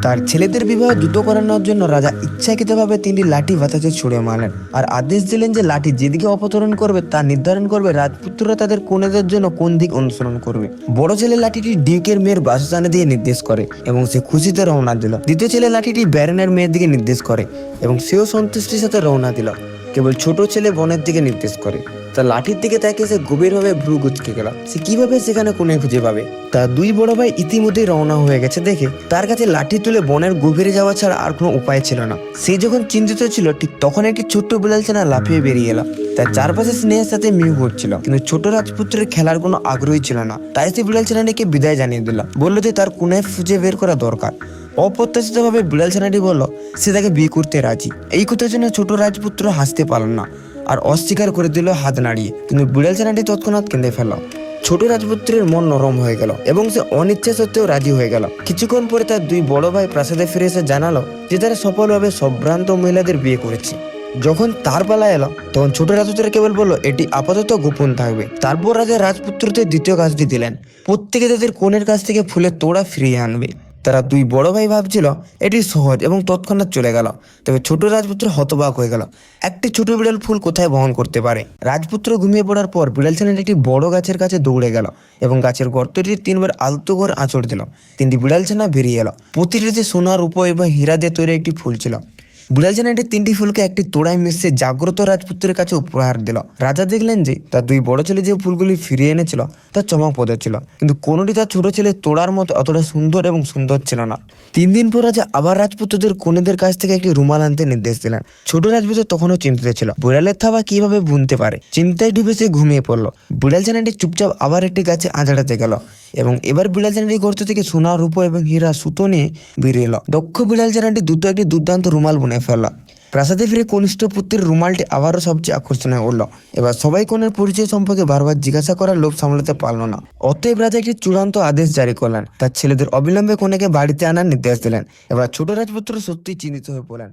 তার ছেলেদের বিবাহ দ্রুত করানোর জন্য রাজা ইচ্ছাকৃতভাবে 3টি লাঠি বাতাসে ছুড়ে মারলেন আর আদেশ দিলেন যে লাঠি যেদিকে অপতরণ করবে তা নির্ধারণ করবে রাজপুত্ররা তাদের কনেদের জন্য কোন দিক অনুসরণ করবে। বড় ছেলে লাঠিটি ডিউকের মেয়ের বাসস্থানে দিয়ে নির্দেশ করে এবং সে খুশিতে রওনা দিল। দ্বিতীয় ছেলে লাঠিটি ব্যারনের মেয়ের দিকে নির্দেশ করে এবং সেও সন্তুষ্টির সাথে রওনা দিল। কেবল ছোট ছেলে বনের দিকে নির্দেশ করে। তার লাঠির দিকে তাকে সে গভীরভাবে ভ্রু কুঁচকে গেল। সে কিভাবে সেখানে কোণে খুঁজে পাবে? তার দুই বড় ভাই ইতিমধ্যেই রওনা হয়ে গেছে দেখে তার কাছে লাঠি তুলে বনের গভীরে যাওয়া ছাড়া আর কোনো উপায় ছিল না। সে যখন চিন্তিত ছিল ঠিক তখন একটি ছোট্ট বিড়াল ছানা লাফিয়ে বেরিয়ে এলো। তার চারপাশে স্নেহের সাথে মিউ ঘুরছিল, কিন্তু ছোট রাজপুত্রের খেলার কোনো আগ্রহী ছিল না। তাই সে বিড়াল ছানাটিকে বিদায় জানিয়ে দিল, বললো যে তার কোণে খুঁজে বের করা দরকার। অপ্রত্যাশিতভাবে বিড়াল ছানাটি বলল সে তাকে বিয়ে করতে রাজি। এই কথার জন্য ছোট রাজপুত্র হাসতে পারল না আর অস্বীকার করে দিল হাত নাড়িয়ে, কিন্তু বিড়াল ছানাটি তৎক্ষণাৎ কেঁদে ফেল। ছোট রাজপুত্রের মন নরম হয়ে গেল এবং সে অনিচ্ছা সত্ত্বেও রাজি হয়ে গেল। কিছুক্ষণ পরে তার দুই বড় ভাই প্রাসাদে ফিরে এসে জানালো যে তারা সফলভাবে সম্ভ্রান্ত মহিলাদের বিয়ে করেছে। যখন তার পালা এলো তখন ছোট রাজপুত্র কেবল বলল এটি আপাতত গোপন থাকবে। তারপর রাজা রাজপুত্রদের দ্বিতীয় কাজটি দিলেন, প্রত্যেকে তাদের কনের কাছ থেকে ফুলের তোড়া ফিরিয়ে আনবে। তারা দুই বড় ভাই ভাবছিল এটি সহজ এবং তৎক্ষণাৎ চলে গেল। তবে ছোট রাজপুত্র হতবাক হয়ে গেল, একটি ছোট বিড়াল ফুল কোথায় বহন করতে পারে। রাজপুত্র ঘুমিয়ে পড়ার পর বিড়াল ছানাটি একটি বড় গাছের কাছে দৌড়ে গেল এবং গাছের গর্তটি 3বার আলতো করে আঁচড় দিল। 3টি বিড়াল ছানা বেরিয়ে এলো। প্রতিটিতে সোনা, রূপো এবং হীরা দিয়ে তৈরি একটি ফুল ছিল। বিড়াল ছানাটি 3টি ফুলকে একটি তোড়ায় মিশিয়ে জাগ্রত রাজপুত্রের কাছে উপহার দিল। রাজা দেখলেন যে তার দুই বড় ছেলে যে ফুলগুলি ফিরিয়ে এনেছিল তা চমকপ্রদ ছিল, কিন্তু কোনোটি তার ছোট ছেলে তোড়ার মতো অতটা সুন্দর এবং সুন্দর ছিল না। 3 দিন পর রাজা আবার রাজপুত্রদের কনেদের কাছ থেকে একটি রুমাল আনতে নির্দেশ দিলেন। ছোট রাজপুত্র তখনও চিন্তিত ছিল, বিড়ালের থাবা কিভাবে বুনতে পারে। চিন্তায় ডুবে সে ঘুমিয়ে পড়লো। বিড়াল ছানাটি চুপচাপ আবার একটি গাছে আঁচড়াতে গেল এবং এবার বিড়াল ছানাটি গর্ত থেকে সোনা, রূপো এবং হীরা সুতো নিয়ে বেরিয়ে এলো। দক্ষ বিড়াল ছানাটি দ্রুত একটি দুর্দান্ত রুমাল বুনে ফেলল। প্রাসাদে ফিরে কনিষ্ঠ পুত্রের রুমালটি আবারও সবচেয়ে আকর্ষণীয় উঠল। এবার সবাই কনের পরিচয় সম্পর্কে বারবার জিজ্ঞাসা করার লোভ সামলাতে পারল না। অতএব রাজা একটি চূড়ান্ত আদেশ জারি করলেন, তার ছেলেদের অবিলম্বে কনেকে বাড়িতে আনার নির্দেশ দিলেন। এবার ছোট রাজপুত্র সত্যিই চিন্তিত হয়ে পড়লেন।